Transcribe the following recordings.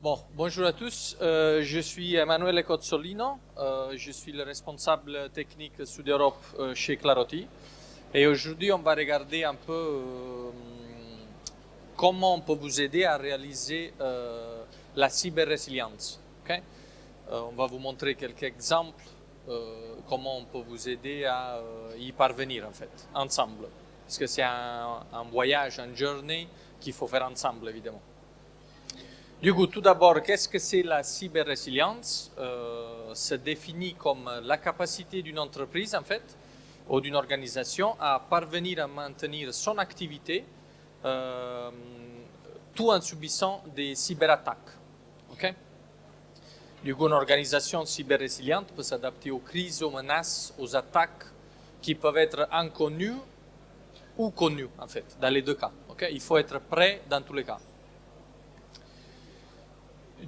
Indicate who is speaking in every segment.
Speaker 1: Bon, bonjour à tous. Je suis Emanuele Cozzolino. Je suis le responsable technique Sud Europe chez Claroty. Et aujourd'hui, on va regarder un peu comment on peut vous aider à réaliser la cyber-résilience. Okay? On va vous montrer quelques exemples comment on peut vous aider à y parvenir en fait, ensemble. Parce que c'est un voyage, un journey qu'il faut faire ensemble, évidemment. Du coup, tout d'abord, qu'est-ce que c'est la cyber-résilience? Se définit comme la capacité d'une entreprise, en fait, ou d'une organisation à parvenir à maintenir son activité tout en subissant des cyberattaques. Okay? Du coup, une organisation cyber-résiliente peut s'adapter aux crises, aux menaces, aux attaques qui peuvent être inconnues ou connues, en fait, dans les deux cas. Okay? Il faut être prêt dans tous les cas.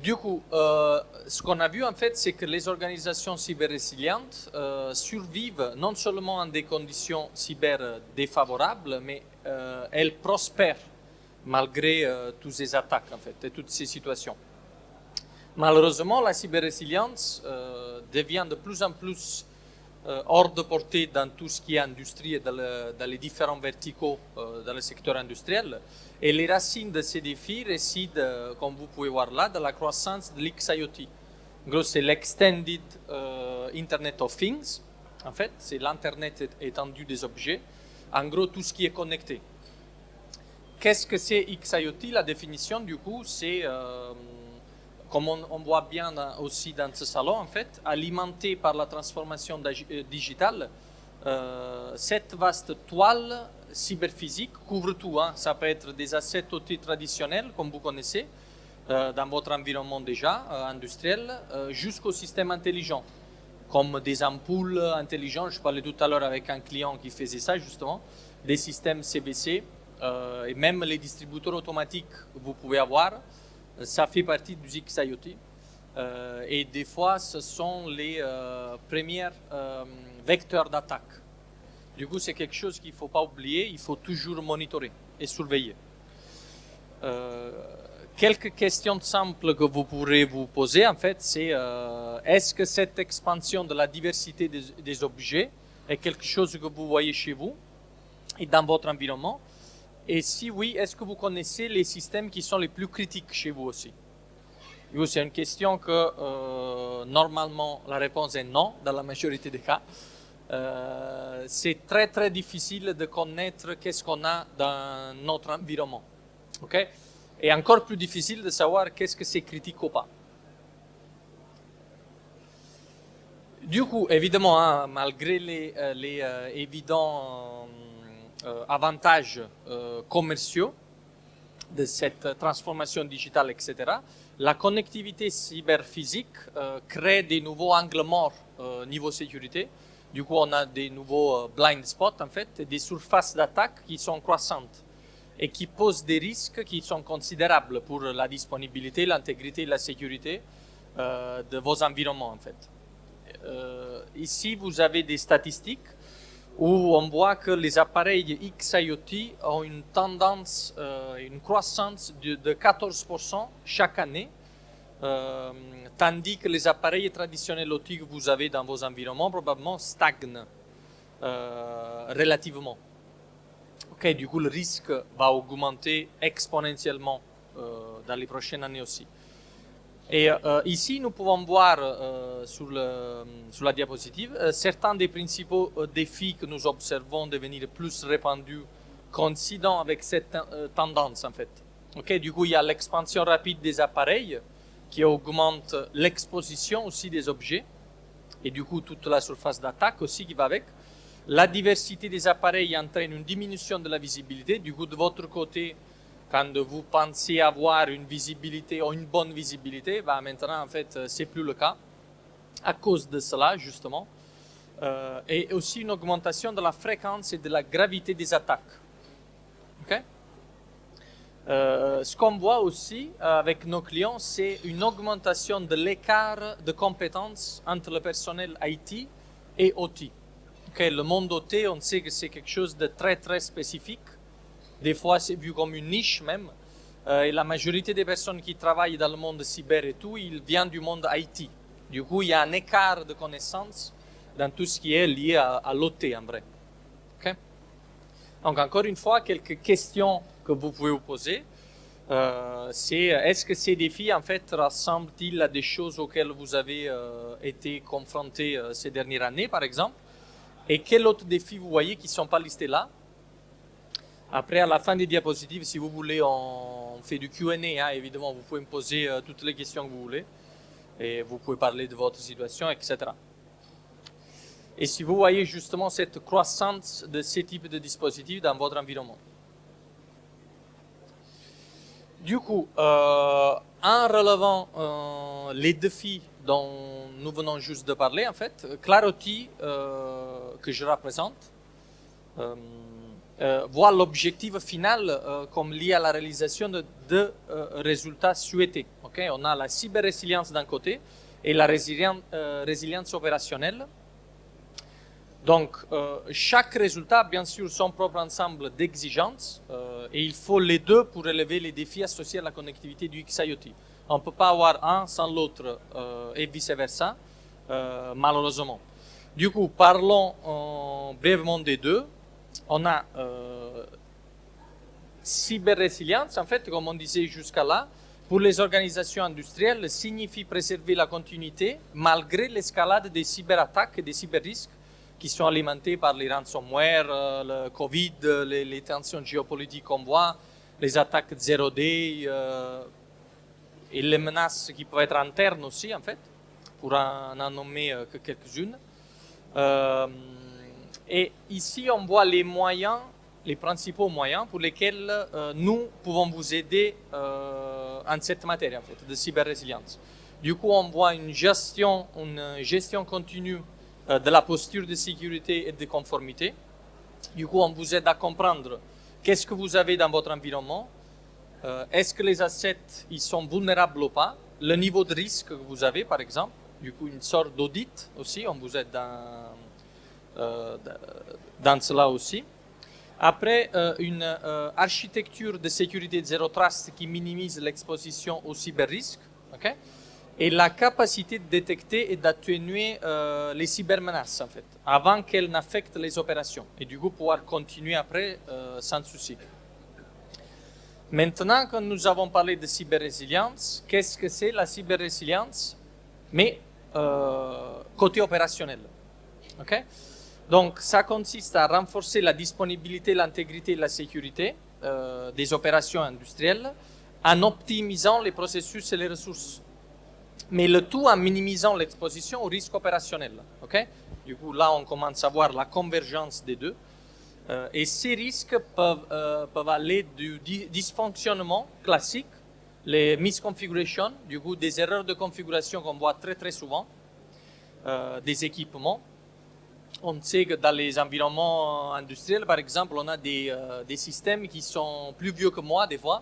Speaker 1: Du coup, ce qu'on a vu en fait, c'est que les organisations cyber-résilientes survivent non seulement en des conditions cyber défavorables, mais elles prospèrent malgré toutes ces attaques en fait et toutes ces situations. Malheureusement, la cyber-résilience devient de plus en plus hors de portée dans tout ce qui est industrie et dans les différents verticaux dans le secteur industriel. Et les racines de ces défis résident, comme vous pouvez voir là, dans la croissance de l'XIoT. En gros, c'est l'Extended Internet of Things. En fait, c'est l'Internet étendu des objets. En gros, tout ce qui est connecté. Qu'est-ce que c'est XIoT? La définition, du coup, c'est, comme on voit bien aussi dans ce salon, en fait, alimenté par la transformation digitale, cette vaste toile cyberphysique couvre tout. Hein. Ça peut être des assets OT traditionnels, comme vous connaissez, dans votre environnement déjà industriel, jusqu'au système intelligent, comme des ampoules intelligentes. Je parlais tout à l'heure avec un client qui faisait ça, justement, des systèmes CVC, et même les distributeurs automatiques que vous pouvez avoir, ça fait partie du XIoT. Et des fois, ce sont les premiers vecteurs d'attaque. Du coup, c'est quelque chose qu'il ne faut pas oublier, il faut toujours monitorer et surveiller. Quelques questions simples que vous pourrez vous poser, en fait, c'est est-ce que cette expansion de la diversité des objets est quelque chose que vous voyez chez vous et dans votre environnement? Et si oui, est-ce que vous connaissez les systèmes qui sont les plus critiques chez vous aussi? C'est une question que normalement la réponse est non dans la majorité des cas. C'est très très difficile de connaître qu'est-ce qu'on a dans notre environnement. Okay? Et encore plus difficile de savoir qu'est-ce que c'est critique ou pas. Du coup, évidemment, hein, malgré les évidents avantages commerciaux de cette transformation digitale, etc., la connectivité cyberphysique crée des nouveaux angles morts niveau sécurité. Du coup, on a des nouveaux blind spots, en fait, des surfaces d'attaque qui sont croissantes et qui posent des risques qui sont considérables pour la disponibilité, l'intégrité et la sécurité de vos environnements, en fait. Ici, vous avez des statistiques où on voit que les appareils XIoT ont une tendance, une croissance de 14% chaque année, tandis que les appareils traditionnels OT que vous avez dans vos environnements probablement stagnent relativement. Okay, du coup, le risque va augmenter exponentiellement dans les prochaines années aussi. Et ici, nous pouvons voir sur la diapositive certains des principaux défis que nous observons devenir plus répandus coïncidant avec cette tendance en fait. Okay, du coup, il y a l'expansion rapide des appareils qui augmente l'exposition aussi des objets et du coup toute la surface d'attaque aussi qui va avec. La diversité des appareils entraîne une diminution de la visibilité. Du coup, de votre côté, quand vous pensez avoir une visibilité ou une bonne visibilité, bah maintenant, en fait, c'est plus le cas à cause de cela, justement. Et aussi une augmentation de la fréquence et de la gravité des attaques. Okay? Ce qu'on voit aussi avec nos clients, c'est une augmentation de l'écart de compétences entre le personnel IT et OT. Okay, le monde OT, on sait que c'est quelque chose de très très spécifique. Des fois, c'est vu comme une niche même. Et la majorité des personnes qui travaillent dans le monde cyber et tout, ils viennent du monde IT. Du coup, il y a un écart de connaissances dans tout ce qui est lié à l'OT en vrai. Okay? Donc, encore une fois, quelques questions que vous pouvez vous poser. C'est est-ce que ces défis en fait ressemblent-ils à des choses auxquelles vous avez été confrontés ces dernières années par exemple, et quels autres défis vous voyez qui ne sont pas listés là. Après, à la fin des diapositives, si vous voulez, on fait du Q&A, hein, évidemment vous pouvez me poser toutes les questions que vous voulez et vous pouvez parler de votre situation, etc. Et si vous voyez justement cette croissance de ces types de dispositifs dans votre environnement. Du coup, en relevant les défis dont nous venons juste de parler, en fait, Claroti, que je représente, voit l'objectif final comme lié à la réalisation de résultats souhaités. Okay? On a la cyber-résilience d'un côté et la résilience opérationnelle. Donc, chaque résultat a bien sûr son propre ensemble d'exigences et il faut les deux pour relever les défis associés à la connectivité du XIoT. On ne peut pas avoir un sans l'autre et vice-versa, malheureusement. Du coup, parlons brièvement des deux. On a cyber-résilience, en fait, comme on disait jusqu'à là, pour les organisations industrielles, signifie préserver la continuité malgré l'escalade des cyberattaques et des cyberrisques qui sont alimentés par les ransomware, le Covid, les tensions géopolitiques qu'on voit, les attaques de 0D et les menaces qui peuvent être internes aussi, en fait, pour en nommer que quelques-unes. Et ici, on voit les moyens, les principaux moyens pour lesquels nous pouvons vous aider en cette matière, en fait, de cyber-résilience. Du coup, on voit une gestion continue de la posture de sécurité et de conformité. Du coup, on vous aide à comprendre qu'est-ce que vous avez dans votre environnement, est-ce que les assets ils sont vulnérables ou pas, le niveau de risque que vous avez, par exemple. Du coup, une sorte d'audit aussi, on vous aide dans cela aussi. Après, une architecture de sécurité de zéro trust qui minimise l'exposition aux cyber-risques, okay? Et la capacité de détecter et d'atténuer les cybermenaces, en fait, avant qu'elles n'affectent les opérations. Et du coup, pouvoir continuer après sans souci. Maintenant que nous avons parlé de cyber-résilience, qu'est-ce que c'est la cyber-résilience? Mais côté opérationnel. Okay? Donc, ça consiste à renforcer la disponibilité, l'intégrité et la sécurité des opérations industrielles en optimisant les processus et les ressources. Mais le tout en minimisant l'exposition au risque opérationnel. Okay? Du coup, là, on commence à voir la convergence des deux. Et ces risques peuvent aller du dysfonctionnement classique, les misconfigurations, du coup, des erreurs de configuration qu'on voit très très souvent, des équipements. On sait que dans les environnements industriels, par exemple, on a des systèmes qui sont plus vieux que moi, des fois.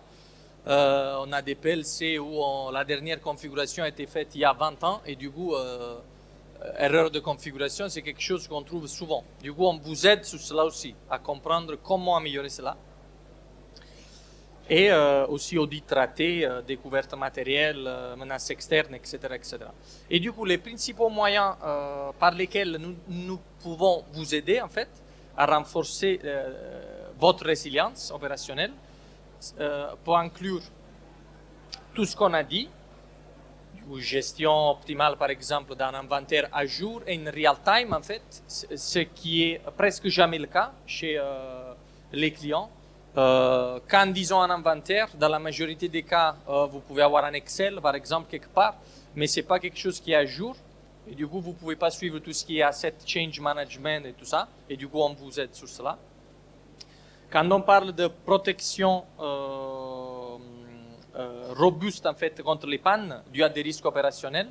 Speaker 1: On a des PLC où la dernière configuration a été faite il y a 20 ans et du coup, erreur de configuration, c'est quelque chose qu'on trouve souvent. Du coup, on vous aide sur cela aussi, à comprendre comment améliorer cela. Et aussi audit raté, découverte matérielle, menaces externes, etc., etc. Et du coup, les principaux moyens par lesquels nous pouvons vous aider, en fait, à renforcer votre résilience opérationnelle, pour inclure tout ce qu'on a dit, gestion optimale par exemple d'un inventaire à jour et in real time en fait, ce qui est presque jamais le cas chez les clients. Quand disons un inventaire, dans la majorité des cas, vous pouvez avoir un Excel par exemple quelque part, mais c'est pas quelque chose qui est à jour. Et du coup, vous pouvez pas suivre tout ce qui est asset change management et tout ça. Et du coup, on vous aide sur cela. Quand on parle de protection robuste en fait contre les pannes dues à des risques opérationnels,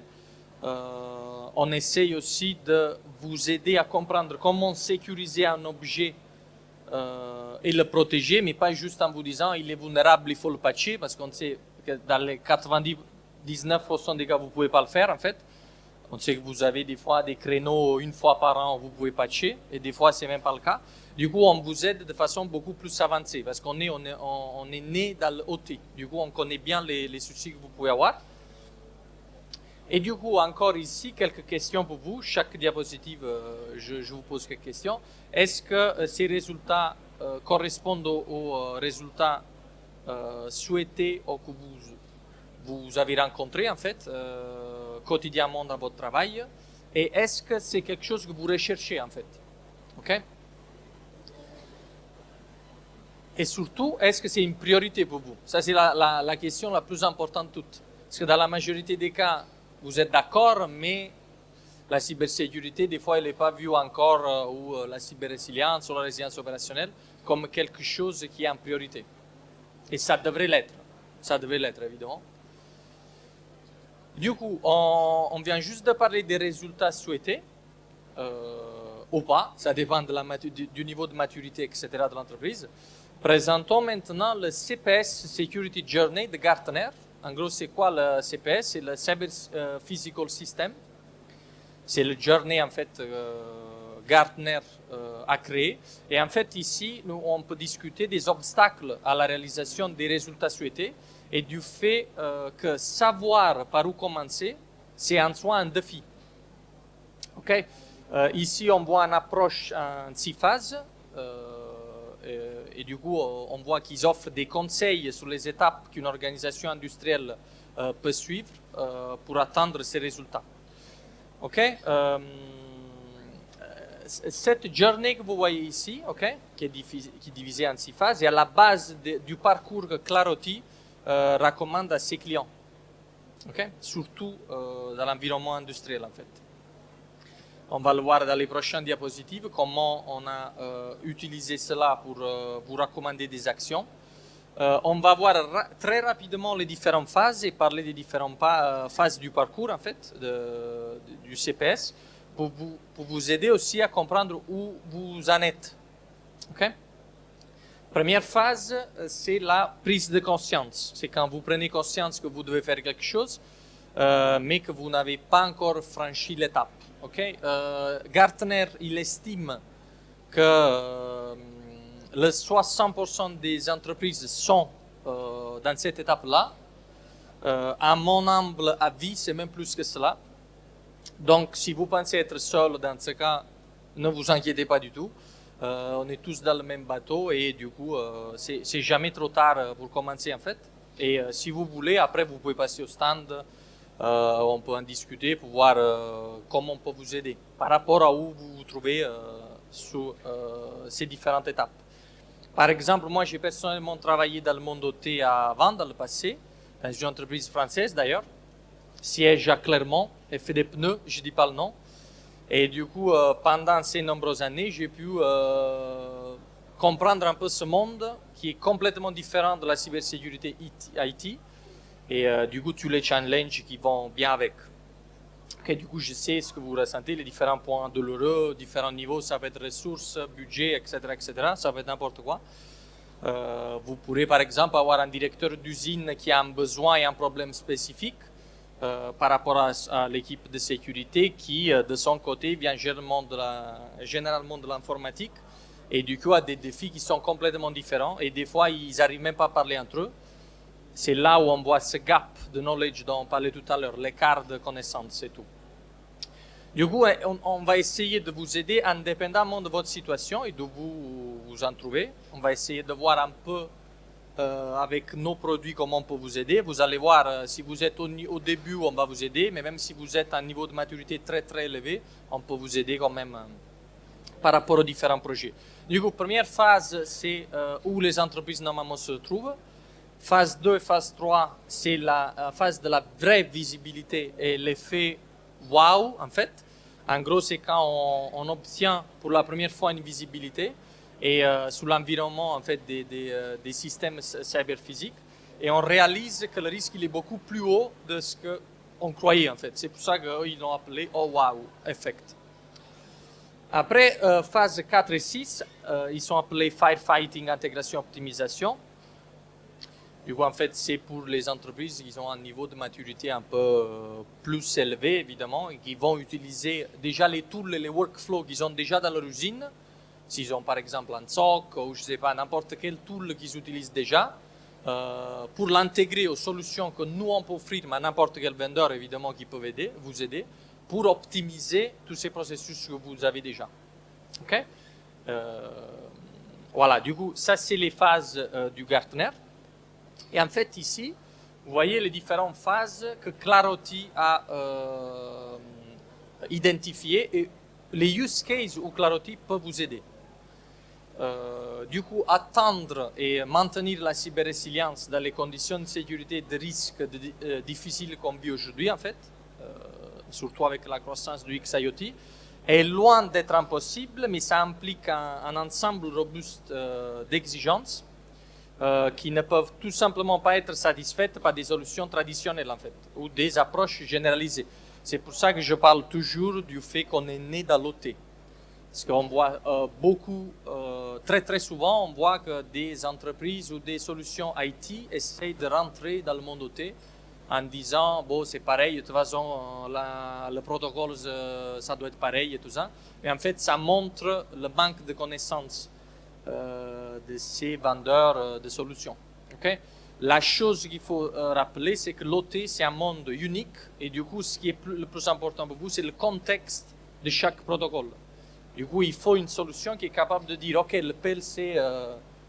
Speaker 1: on essaye aussi de vous aider à comprendre comment sécuriser un objet et le protéger, mais pas juste en vous disant il est vulnérable, il faut le patcher, parce qu'on sait que dans les 99% des cas vous pouvez pas le faire en fait. On sait que vous avez des fois des créneaux une fois par an où vous pouvez patcher, et des fois c'est même pas le cas. Du coup, on vous aide de façon beaucoup plus avancée parce qu'on est né dans le OT. Du coup, on connaît bien les soucis que vous pouvez avoir. Et du coup, encore ici, quelques questions pour vous. Chaque diapositive, je vous pose quelques questions. Est-ce que ces résultats correspondent aux résultats souhaités ou que vous avez rencontrés en fait quotidiennement dans votre travail? Et est-ce que c'est quelque chose que vous recherchez en fait? Ok? Et surtout, est-ce que c'est une priorité pour vous? Ça, c'est la question la plus importante de toutes. Parce que dans la majorité des cas, vous êtes d'accord, mais la cybersécurité, des fois, elle n'est pas vue encore, ou la cyber-résilience ou la résilience opérationnelle, comme quelque chose qui est en priorité. Et ça devrait l'être. Ça devrait l'être, évidemment. Du coup, on vient juste de parler des résultats souhaités, ou pas, ça dépend du niveau de maturité, etc. de l'entreprise. Présentons maintenant le CPS Security Journey de Gartner. En gros, c'est quoi le CPS? C'est le Cyber Physical System. C'est le journey, en fait, Gartner a créé. Et en fait, ici, on peut discuter des obstacles à la réalisation des résultats souhaités et du fait que savoir par où commencer, c'est en soi un défi. OK? Ici, on voit une approche en 6 phases. Et du coup, on voit qu'ils offrent des conseils sur les étapes qu'une organisation industrielle peut suivre pour atteindre ces résultats. OK? Cette journée que vous voyez ici, OK, qui est divisée en 6 phases, est à la base du parcours que Claroty recommande à ses clients. OK? Surtout dans l'environnement industriel, en fait. On va le voir dans les prochaines diapositives, comment on a utilisé cela pour vous recommander des actions. On va voir très rapidement les différentes phases et parler des différentes phases du parcours, en fait, du CPS, pour vous aider aussi à comprendre où vous en êtes. OK? Première phase, c'est la prise de conscience. C'est quand vous prenez conscience que vous devez faire quelque chose, mais que vous n'avez pas encore franchi l'étape. Okay? Gartner, il estime que le 60% des entreprises sont dans cette étape-là. À mon humble avis, c'est même plus que cela. Donc, si vous pensez être seul dans ce cas, ne vous inquiétez pas du tout. On est tous dans le même bateau et du coup, c'est jamais trop tard pour commencer en fait. Et si vous voulez, après, vous pouvez passer au stand. On peut en discuter pour voir comment on peut vous aider par rapport à où vous vous trouvez sur ces différentes étapes. Par exemple, moi, j'ai personnellement travaillé dans le monde OT avant, dans le passé, dans une entreprise française d'ailleurs, siège à Clermont, et fait des pneus, je ne dis pas le nom. Et du coup, pendant ces nombreuses années, j'ai pu comprendre un peu ce monde qui est complètement différent de la cybersécurité IT. Et du coup, tous les challenges qui vont bien avec. Okay, du coup, je sais ce que vous ressentez, les différents points douloureux, différents niveaux, ça peut être ressources, budget, etc., etc., ça peut être n'importe quoi. Vous pourrez, par exemple, avoir un directeur d'usine qui a un besoin et un problème spécifique par rapport à l'équipe de sécurité qui, de son côté, vient généralement de l'informatique et du coup a des défis qui sont complètement différents et des fois, ils n'arrivent même pas à parler entre eux. C'est là où on voit ce gap de knowledge dont on parlait tout à l'heure, l'écart de connaissances, c'est tout. Du coup, on va essayer de vous aider indépendamment de votre situation et de vous en trouver. On va essayer de voir un peu avec nos produits comment on peut vous aider. Vous allez voir, si vous êtes au début, on va vous aider, mais même si vous êtes à un niveau de maturité très très élevé, on peut vous aider quand même par rapport aux différents projets. Du coup, première phase, c'est où les entreprises normalement se trouvent. Phase 2 et phase 3, c'est la phase de la vraie visibilité et l'effet wow, en fait. En gros, c'est quand on obtient pour la première fois une visibilité et sur l'environnement en fait, des systèmes cyberphysiques. Et on réalise que le risque il est beaucoup plus haut de ce qu'on croyait, en fait. C'est pour ça qu'ils l'ont appelé « Oh wow effect ». Après, phase 4 et 6, ils sont appelés « Firefighting, intégration, optimisation ». Du coup, en fait, c'est pour les entreprises qui ont un niveau de maturité un peu plus élevé, évidemment, et qui vont utiliser déjà les tools et les workflows qu'ils ont déjà dans leur usine. s'ils ont par exemple un SOC ou je sais pas, n'importe quel tool qu'ils utilisent déjà, pour l'intégrer aux solutions que nous on peut offrir, mais n'importe quel vendeur évidemment qui peut vous aider pour optimiser tous ces processus que vous avez déjà. Ok? Voilà, du coup, ça c'est les phases du Gartner. Et en fait ici, vous voyez les différentes phases que Claroty a identifiées et les use cases où Claroty peut vous aider. Du coup, attendre et maintenir la cyber-résilience dans les conditions de sécurité et de risque difficiles qu'on vit aujourd'hui, en fait, surtout avec la croissance du XIoT, est loin d'être impossible, mais ça implique un ensemble robuste d'exigences qui ne peuvent tout simplement pas être satisfaites par des solutions traditionnelles, en fait, ou des approches généralisées. C'est pour ça que je parle toujours du fait qu'on est né dans l'OT. Parce qu'on voit très souvent, on voit que des entreprises ou des solutions IT essayent de rentrer dans le monde OT en disant, bon, c'est pareil, de toute façon, le protocole, ça doit être pareil et tout ça. Mais en fait, ça montre le manque de connaissances de ces vendeurs de solutions. Okay? La chose qu'il faut rappeler, c'est que l'OT, c'est un monde unique. Et du coup, ce qui est le plus important pour vous, c'est le contexte de chaque protocole. Du coup, il faut une solution qui est capable de dire, OK, le PLC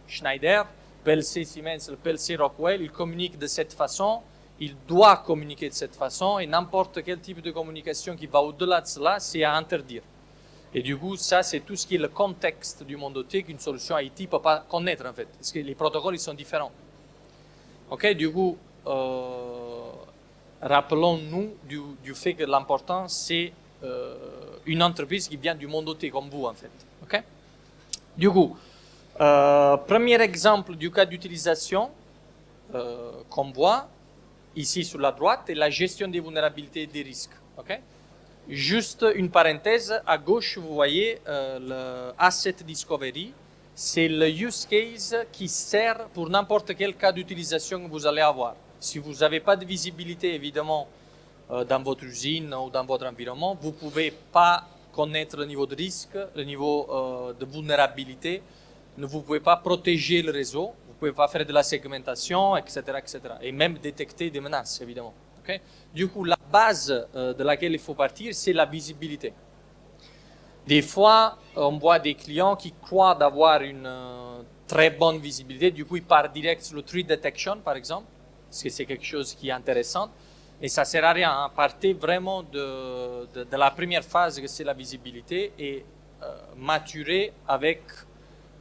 Speaker 1: Schneider, le PLC Siemens, le PLC Rockwell, il communique de cette façon, il doit communiquer de cette façon, et n'importe quel type de communication qui va au-delà de cela, c'est à interdire. Et du coup, ça, c'est tout ce qui est le contexte du monde OT qu'une solution IT ne peut pas connaître, en fait, parce que les protocoles, ils sont différents. OK, du coup, rappelons-nous du fait que l'important, c'est une entreprise qui vient du monde OT comme vous, en fait. Okay? Du coup, premier exemple du cas d'utilisation qu'on voit ici sur la droite est la gestion des vulnérabilités et des risques. Okay? Juste une parenthèse, à gauche, vous voyez le Asset Discovery. C'est le use case qui sert pour n'importe quel cas d'utilisation que vous allez avoir. Si vous n'avez pas de visibilité, évidemment, dans votre usine ou dans votre environnement, vous ne pouvez pas connaître le niveau de risque, le niveau de vulnérabilité, vous ne pouvez pas protéger le réseau, vous ne pouvez pas faire de la segmentation, etc., etc. Et même détecter des menaces, évidemment. Okay? Du coup, la base de laquelle il faut partir, c'est la visibilité. Des fois, on voit des clients qui croient d'avoir une très bonne visibilité, du coup, ils partent direct sur le threat detection, par exemple, parce que c'est quelque chose qui est intéressant. Et ça ne sert à rien, hein. Partez vraiment de la première phase, que c'est la visibilité, et maturez avec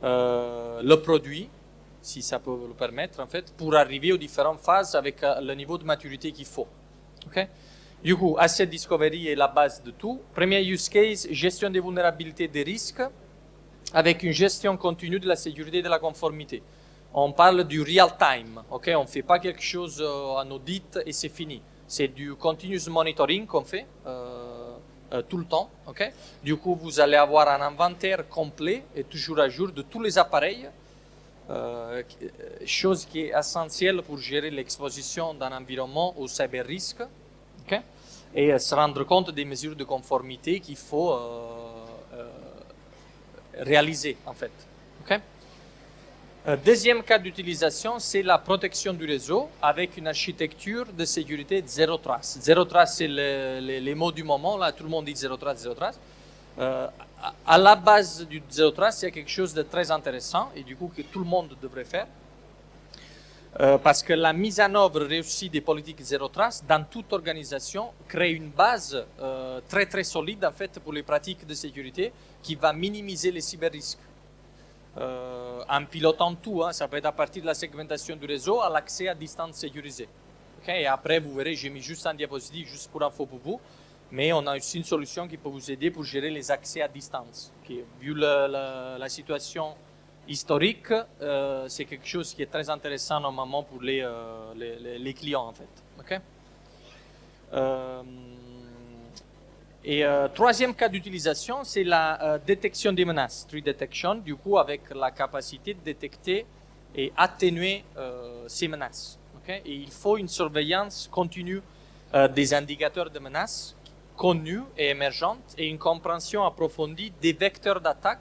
Speaker 1: le produit, si ça peut vous le permettre, en fait, pour arriver aux différentes phases avec le niveau de maturité qu'il faut. Okay? Du coup, Asset Discovery est la base de tout. Premier use case, gestion des vulnérabilités et des risques, avec une gestion continue de la sécurité et de la conformité. On parle du real time, okay? On ne fait pas quelque chose en audit et c'est fini. C'est du continuous monitoring qu'on fait tout le temps. Okay? Du coup, vous allez avoir un inventaire complet et toujours à jour de tous les appareils, chose qui est essentielle pour gérer l'exposition d'un environnement au cyber risque. Okay? Et se rendre compte des mesures de conformité qu'il faut réaliser, en fait. Okay? Deuxième cas d'utilisation, c'est la protection du réseau avec une architecture de sécurité de zéro trace. Zéro trace, c'est les mots du moment, là, tout le monde dit zéro trace, zéro trace. À la base du zéro trace, il y a quelque chose de très intéressant et du coup que tout le monde devrait faire. Parce que la mise en œuvre réussie des politiques zéro trace dans toute organisation crée une base très très solide en fait pour les pratiques de sécurité qui va minimiser les cyber-risques. En pilotant tout, hein, ça peut être à partir de la segmentation du réseau à l'accès à distance sécurisée. Okay? Et après, vous verrez, j'ai mis juste un diapositive juste pour info pour vous, mais on a aussi une solution qui peut vous aider pour gérer les accès à distance. Okay? Vu la situation historique, c'est quelque chose qui est très intéressant normalement pour les clients en fait. Okay? Et troisième cas d'utilisation, c'est la détection des menaces, threat detection, du coup avec la capacité de détecter et atténuer ces menaces. Okay? Et il faut une surveillance continue des indicateurs de menaces connus et émergentes et une compréhension approfondie des vecteurs d'attaque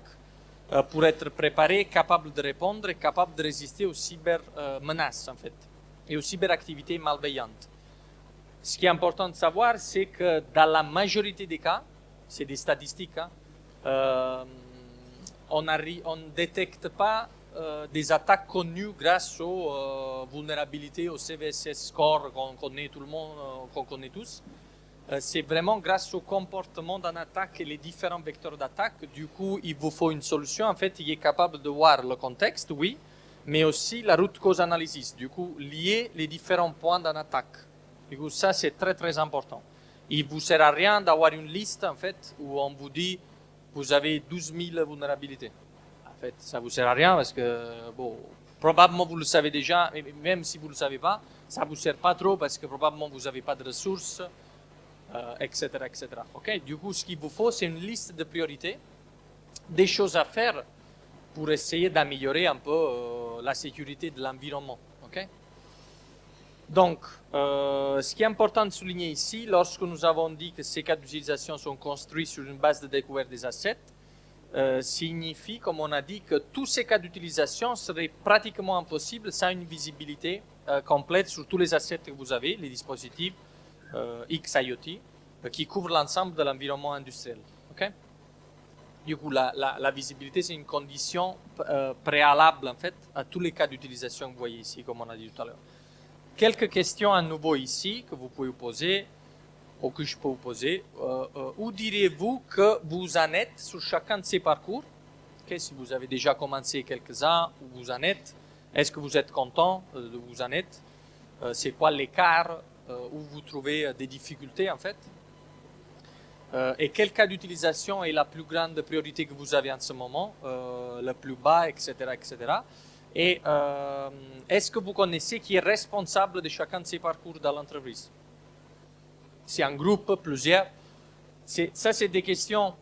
Speaker 1: pour être préparé, capable de répondre et capable de résister aux cybermenaces, en fait, et aux cyberactivités malveillantes. Ce qui est important de savoir, c'est que dans la majorité des cas, c'est des statistiques, hein, on ne détecte pas des attaques connues grâce aux vulnérabilités, au CVSS score qu'on connaît tout le monde, qu'on connaît tous. C'est vraiment grâce au comportement d'une attaque et les différents vecteurs d'attaque. Du coup, il vous faut une solution en fait qui est capable de voir le contexte, oui, mais aussi la root cause analysis. Du coup, lier les différents points d'une attaque. Du coup, ça c'est très très important. Il vous sert à rien d'avoir une liste en fait où on vous dit vous avez 12 000 vulnérabilités. En fait, ça vous sert à rien parce que bon, probablement vous le savez déjà, mais même si vous le savez pas, ça vous sert pas trop parce que probablement vous n'avez pas de ressources. Etc., etc. Okay? Du coup, ce qu'il vous faut, c'est une liste de priorités, des choses à faire pour essayer d'améliorer un peu la sécurité de l'environnement. Okay? Donc, ce qui est important de souligner ici, lorsque nous avons dit que ces cas d'utilisation sont construits sur une base de découverte des assets, signifie, comme on a dit, que tous ces cas d'utilisation seraient pratiquement impossibles sans une visibilité complète sur tous les assets que vous avez, les dispositifs, XIoT, qui couvre l'ensemble de l'environnement industriel. Okay? Du coup, la visibilité, c'est une condition préalable, en fait, à tous les cas d'utilisation que vous voyez ici, comme on a dit tout à l'heure. Quelques questions à nouveau ici que vous pouvez vous poser, ou que je peux vous poser. Où diriez-vous que vous en êtes sur chacun de ces parcours? Okay? Si vous avez déjà commencé quelques-uns, où vous en êtes? Est-ce que vous êtes content de où vous en êtes? C'est quoi l'écart où vous trouvez des difficultés en fait, et quel cas d'utilisation est la plus grande priorité que vous avez en ce moment, le plus bas, etc., etc. Et est-ce que vous connaissez qui est responsable de chacun de ces parcours dans l'entreprise? C'est un groupe, plusieurs. Ça, c'est des questions,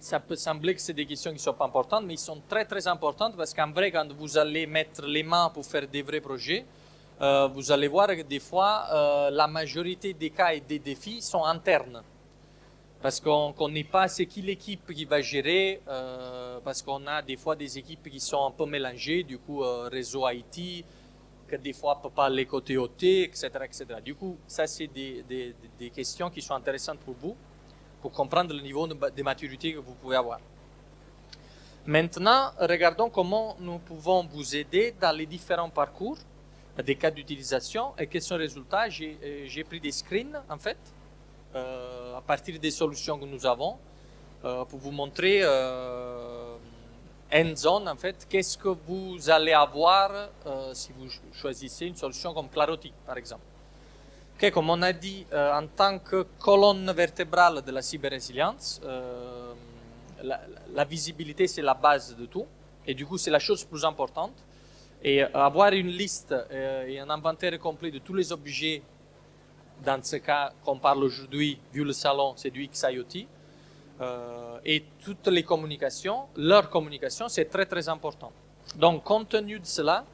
Speaker 1: ça peut sembler que c'est des questions qui ne sont pas importantes, mais ils sont très, très importantes parce qu'en vrai, quand vous allez mettre les mains pour faire des vrais projets, vous allez voir que des fois, la majorité des cas et des défis sont internes. Parce qu'on ne connaît pas c'est qui l'équipe qui va gérer, parce qu'on a des fois des équipes qui sont un peu mélangées, du coup, réseau IT, que des fois ne peut pas aller côté OT, etc., etc. Du coup, ça, c'est des questions qui sont intéressantes pour vous, pour comprendre le niveau de maturité que vous pouvez avoir. Maintenant, regardons comment nous pouvons vous aider dans les différents parcours des cas d'utilisation et quels sont les résultats. J'ai pris des screens en fait à partir des solutions que nous avons pour vous montrer hands-on en fait qu'est-ce que vous allez avoir si vous choisissez une solution comme Claroti par exemple. Okay, comme on a dit, en tant que colonne vertébrale de la cyber-résilience, la visibilité c'est la base de tout et du coup c'est la chose plus importante. Et avoir une liste et un inventaire complet de tous les objets, dans ce cas qu'on parle aujourd'hui, vu le salon, c'est du XIoT, et toutes les communications, leur communication, c'est très très important. Donc, compte tenu de cela,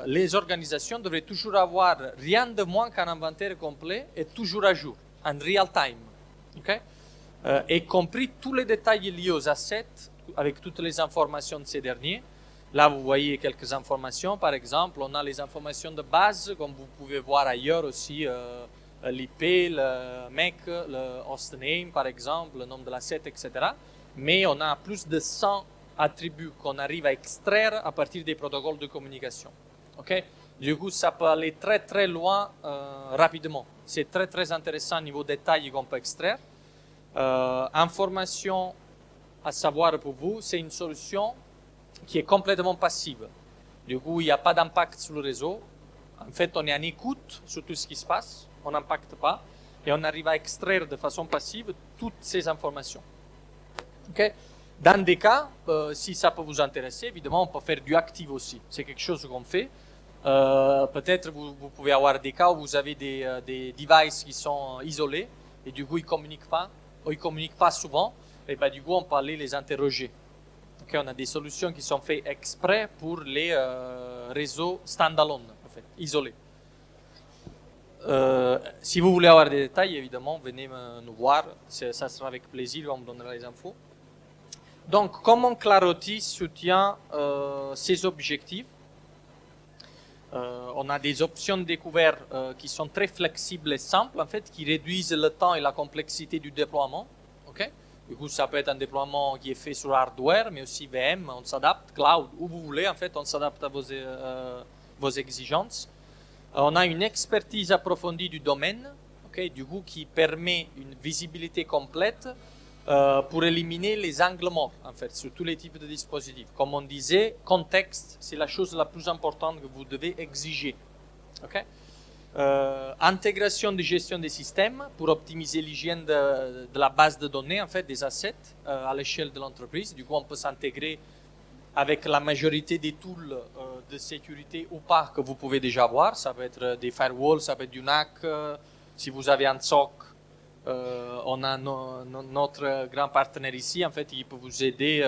Speaker 1: les organisations devraient toujours avoir rien de moins qu'un inventaire complet et toujours à jour, en real time, okay? Y compris tous les détails liés aux assets, avec toutes les informations de ces derniers. Là, vous voyez quelques informations. Par exemple, on a les informations de base, comme vous pouvez voir ailleurs aussi, l'IP, le MAC, le host name, par exemple, le nom de l'asset, etc. Mais on a plus de 100 attributs qu'on arrive à extraire à partir des protocoles de communication. Okay? Du coup, ça peut aller très, très loin rapidement. C'est très, très intéressant au niveau détail qu'on peut extraire. Information à savoir pour vous, c'est une solution qui est complètement passive. Du coup, il n'y a pas d'impact sur le réseau. En fait, on est en écoute sur tout ce qui se passe, on n'impacte pas, et on arrive à extraire de façon passive toutes ces informations. Okay? Dans des cas, si ça peut vous intéresser, évidemment, on peut faire du active aussi. C'est quelque chose qu'on fait. Peut-être vous pouvez avoir des cas où vous avez des devices qui sont isolés, et du coup, ils ne communiquent pas, ou ils ne communiquent pas souvent, et ben, du coup, on peut aller les interroger. Okay, on a des solutions qui sont faites exprès pour les réseaux standalone, en fait, isolés. Si vous voulez avoir des détails, évidemment, venez nous voir. Ça sera avec plaisir, on vous donnera les infos. Donc, comment Claroty soutient ses objectifs? On a des options de découvert qui sont très flexibles et simples, en fait, qui réduisent le temps et la complexité du déploiement. Okay? Du coup, ça peut être un déploiement qui est fait sur hardware, mais aussi VM, on s'adapte, cloud, où vous voulez, en fait, on s'adapte à vos exigences. On a une expertise approfondie du domaine, okay, du coup, qui permet une visibilité complète pour éliminer les angles morts, en fait, sur tous les types de dispositifs. Comme on disait, contexte, c'est la chose la plus importante que vous devez exiger. Okay? Intégration de gestion des systèmes pour optimiser l'hygiène de la base de données, en fait, des assets à l'échelle de l'entreprise. Du coup, on peut s'intégrer avec la majorité des tools de sécurité ou pas que vous pouvez déjà avoir. Ça peut être des firewalls, ça peut être du NAC. Si vous avez un SOC, on a notre grand partenaire ici, en fait, il peut vous aider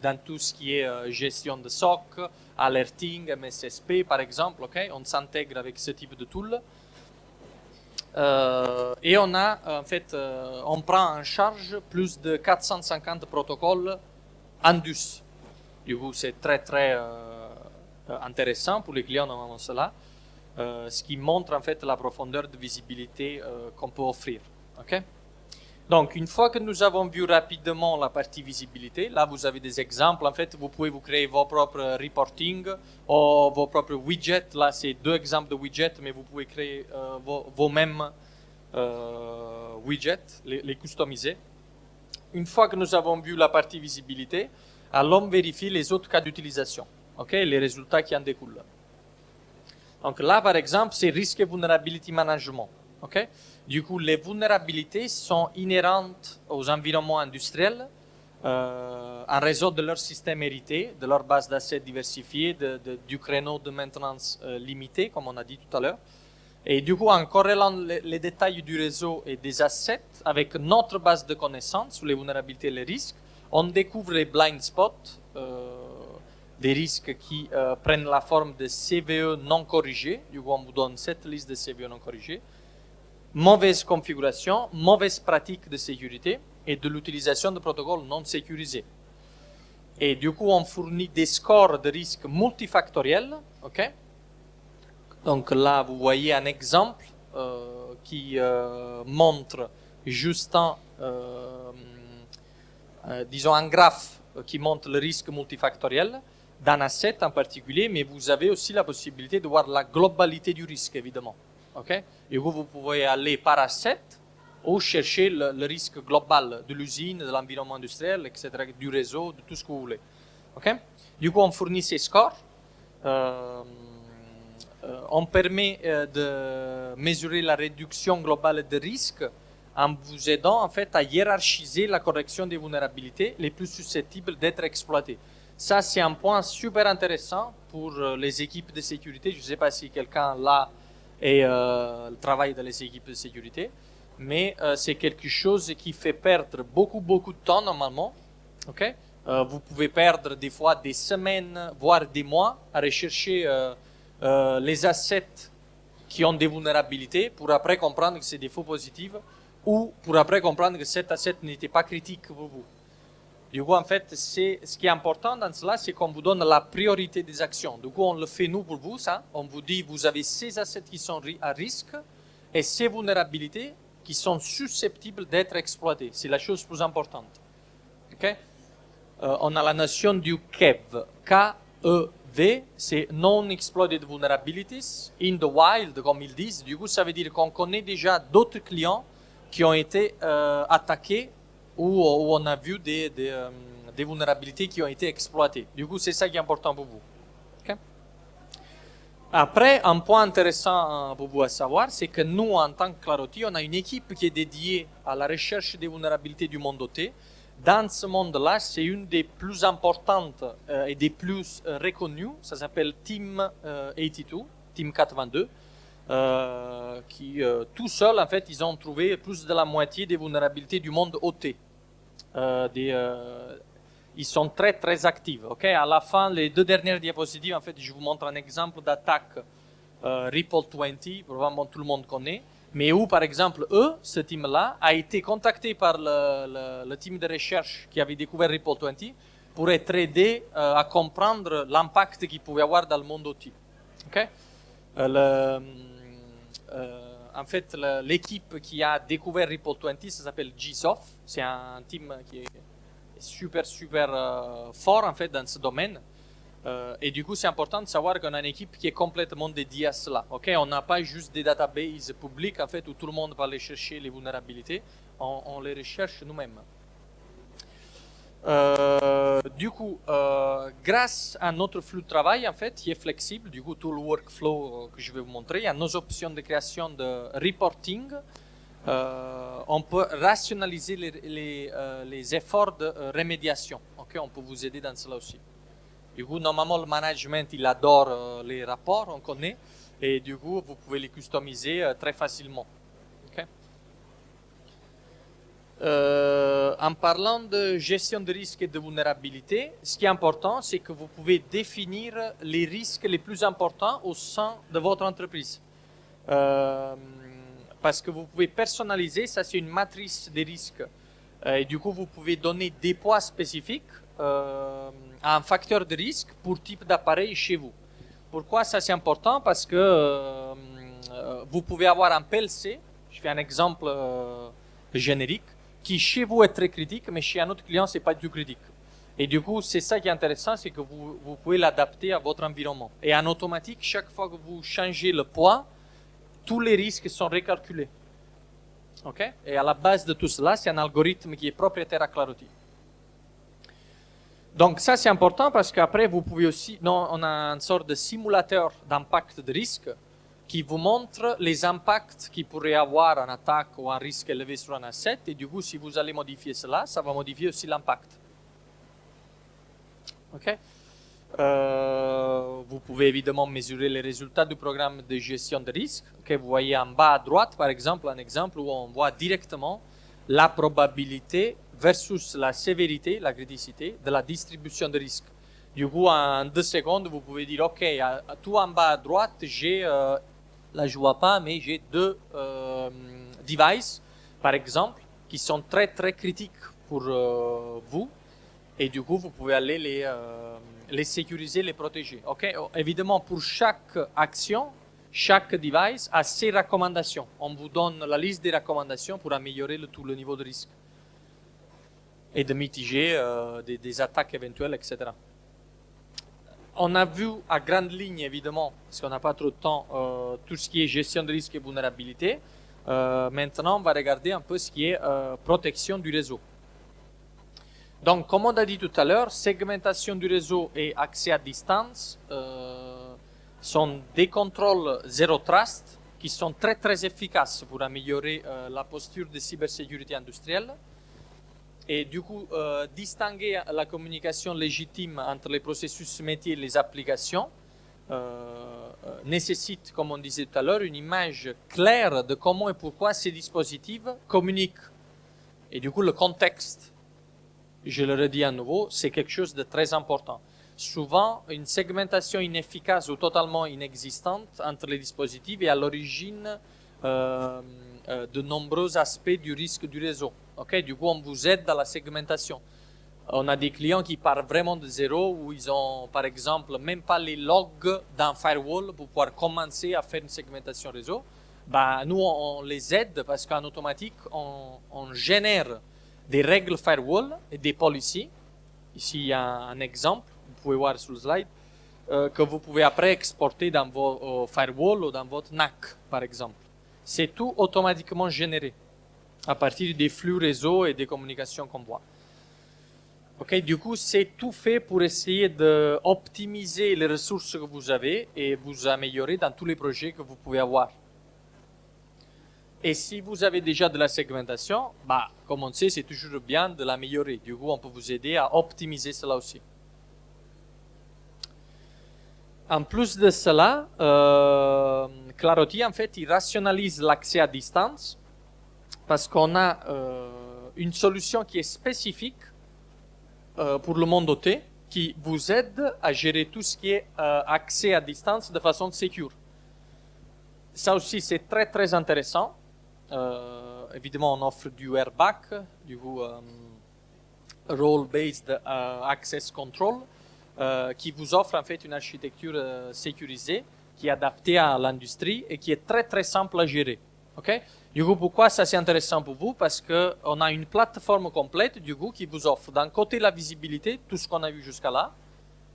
Speaker 1: dans tout ce qui est gestion de SOC, alerting, MSSP par exemple. Okay? On s'intègre avec ce type de tool. Et on a, en fait, on prend en charge plus de 450 protocoles Andus. Du coup, c'est très, très intéressant pour les clients normalement cela, ce qui montre en fait la profondeur de visibilité qu'on peut offrir. Okay? Donc, une fois que nous avons vu rapidement la partie visibilité, là, vous avez des exemples. En fait, vous pouvez vous créer vos propres reporting ou vos propres widgets. Là, c'est 2 exemples de widgets, mais vous pouvez créer vos mêmes widgets, les customiser. Une fois que nous avons vu la partie visibilité, allons vérifier les autres cas d'utilisation, okay, les résultats qui en découlent. Donc là, par exemple, c'est risque et vulnerability management. Okay? Du coup, les vulnérabilités sont inhérentes aux environnements industriels en raison de leur système hérité, de leur base d'assets diversifiée, du créneau de maintenance limité, comme on a dit tout à l'heure. Et du coup, en corrélant les détails du réseau et des assets avec notre base de connaissances sur les vulnérabilités et les risques, on découvre les blind spots, des risques qui prennent la forme de CVE non corrigés. Du coup, on vous donne cette liste de CVE non corrigés. Mauvaise configuration, mauvaise pratique de sécurité et de l'utilisation de protocoles non sécurisés. Et du coup, on fournit des scores de risques multifactoriels. Okay? Donc là, vous voyez un exemple qui montre juste disons un graphe qui montre le risque multifactoriel d'un asset en particulier, mais vous avez aussi la possibilité de voir la globalité du risque, évidemment. Okay? Et vous pouvez aller par asset ou chercher le risque global de l'usine, de l'environnement industriel, etc., du réseau, de tout ce que vous voulez. Okay? Du coup, on fournit ces scores. On permet de mesurer la réduction globale de risque en vous aidant en fait à hiérarchiser la correction des vulnérabilités les plus susceptibles d'être exploitées. Ça, c'est un point super intéressant pour les équipes de sécurité. Je ne sais pas si quelqu'un là travaille dans les équipes de sécurité, mais c'est quelque chose qui fait perdre beaucoup de temps normalement. Okay? Vous pouvez perdre des fois des semaines, voire des mois à rechercher les assets qui ont des vulnérabilités pour après comprendre que c'est des faux positifs ou pour après comprendre que cet asset n'était pas critique pour vous. Du coup, en fait, ce qui est important dans cela, c'est qu'on vous donne la priorité des actions. Du coup, on le fait nous pour vous, ça. On vous dit, vous avez ces assets qui sont à risque et ces vulnérabilités qui sont susceptibles d'être exploitées. C'est la chose plus importante. Okay? On a la notion du KEV. K-E-V, c'est Non-Exploited Vulnerabilities in the Wild, comme ils disent. Du coup, ça veut dire qu'on connaît déjà d'autres clients qui ont été attaqués où on a vu des vulnérabilités qui ont été exploitées. Du coup, c'est ça qui est important pour vous. Okay? Après, un point intéressant pour vous à savoir, c'est que nous, en tant que Claroty, on a une équipe qui est dédiée à la recherche des vulnérabilités du monde OT. Dans ce monde-là, c'est une des plus importantes et des plus reconnues. Ça s'appelle Team 82, Team 82. Qui tout seul, en fait, ils ont trouvé plus de la moitié des vulnérabilités du monde OT. Ils sont très actifs. Okay? À la fin, les 2 dernières diapositives, en fait, je vous montre un exemple d'attaque Ripple 20, probablement tout le monde connaît. Mais où, par exemple, eux, ce team-là, a été contacté par le team de recherche qui avait découvert Ripple 20 pour être aidé à comprendre l'impact qu'il pouvait avoir dans le monde OT. Okay? En fait, l'équipe qui a découvert Ripple 20, ça s'appelle GSoft. C'est un team qui est super fort en fait dans ce domaine. Et du coup, c'est important de savoir qu'on a une équipe qui est complètement dédiée à cela. Okay? On n'a pas juste des databases publiques en fait où tout le monde va aller chercher les vulnérabilités. On les recherche nous-mêmes. Du coup, grâce à notre flux de travail, en fait, qui est flexible, du coup, tout le workflow que je vais vous montrer, à nos options de création de reporting, on peut rationaliser les efforts de remédiation. Okay? On peut vous aider dans cela aussi. Du coup, normalement, le management, il adore les rapports, on connaît, et du coup, vous pouvez les customiser très facilement. Okay? En parlant de gestion de risque et de vulnérabilité, ce qui est important, c'est que vous pouvez définir les risques les plus importants au sein de votre entreprise. Parce que vous pouvez personnaliser, ça c'est une matrice des risques. Et du coup, vous pouvez donner des poids spécifiques à un facteur de risque pour type d'appareil chez vous. Pourquoi ça c'est important? Parce que vous pouvez avoir un PLC, je fais un exemple générique, qui chez vous est très critique, mais chez un autre client, c'est pas du tout critique. Et du coup, c'est ça qui est intéressant, c'est que vous pouvez l'adapter à votre environnement. Et en automatique, chaque fois que vous changez le poids, tous les risques sont recalculés. Okay? Et à la base de tout cela, c'est un algorithme qui est propriétaire à Clarity. Donc ça, c'est important parce qu'après, vous pouvez aussi... on a une sorte de simulateur d'impact de risque qui vous montre les impacts qu'il pourrait avoir en attaque ou un risque élevé sur un asset. Et du coup, si vous allez modifier cela, ça va modifier aussi l'impact. Okay? Vous pouvez évidemment mesurer les résultats du programme de gestion de risque. Okay? Vous voyez en bas à droite, par exemple, un exemple où on voit directement la probabilité versus la sévérité, la criticité de la distribution de risque. Du coup, en 2 secondes, vous pouvez dire, OK, tout en bas à droite, j'ai... là, je ne vois pas, mais j'ai 2 devices, par exemple, qui sont très critiques pour vous. Et du coup, vous pouvez aller les sécuriser, les protéger. Okay? Évidemment, pour chaque action, chaque device a ses recommandations. On vous donne la liste des recommandations pour améliorer tout le niveau de risque et de mitiger des attaques éventuelles, etc. On a vu à grande ligne, évidemment, parce qu'on n'a pas trop de temps, tout ce qui est gestion de risque et vulnérabilité. Maintenant, on va regarder un peu ce qui est protection du réseau. Donc, comme on a dit tout à l'heure, segmentation du réseau et accès à distance sont des contrôles zéro trust qui sont très efficaces pour améliorer la posture de cybersécurité industrielle. Et du coup, distinguer la communication légitime entre les processus métiers et les applications nécessite, comme on disait tout à l'heure, une image claire de comment et pourquoi ces dispositifs communiquent. Et du coup, le contexte, je le redis à nouveau, c'est quelque chose de très important. Souvent, une segmentation inefficace ou totalement inexistante entre les dispositifs est à l'origine de nombreux aspects du risque du réseau. Okay? Du coup, on vous aide dans la segmentation. On a des clients qui partent vraiment de zéro, où ils ont, par exemple, même pas les logs d'un firewall pour pouvoir commencer à faire une segmentation réseau. Bah, nous, on les aide parce qu'en automatique, on génère des règles firewall et des policies. Ici, il y a un exemple, vous pouvez voir sur le slide, que vous pouvez après exporter dans vos firewall ou dans votre NAC, par exemple. C'est tout automatiquement généré à partir des flux réseau et des communications qu'on voit. Okay, du coup, c'est tout fait pour essayer d'optimiser les ressources que vous avez et vous améliorer dans tous les projets que vous pouvez avoir. Et si vous avez déjà de la segmentation, bah, comme on sait, c'est toujours bien de l'améliorer. Du coup, on peut vous aider à optimiser cela aussi. En plus de cela, Clarity, en fait, il rationalise l'accès à distance parce qu'on a une solution qui est spécifique pour le monde OT qui vous aide à gérer tout ce qui est accès à distance de façon sécure. Ça aussi, c'est très intéressant Évidemment, on offre du RBAC, du coup, Role-Based Access Control, qui vous offre en fait une architecture sécurisée qui est adaptée à l'industrie et qui est très très simple à gérer. Okay? Du coup, pourquoi ça c'est intéressant pour vous? Parce qu'on a une plateforme complète du coup qui vous offre d'un côté la visibilité, tout ce qu'on a vu jusqu'à là,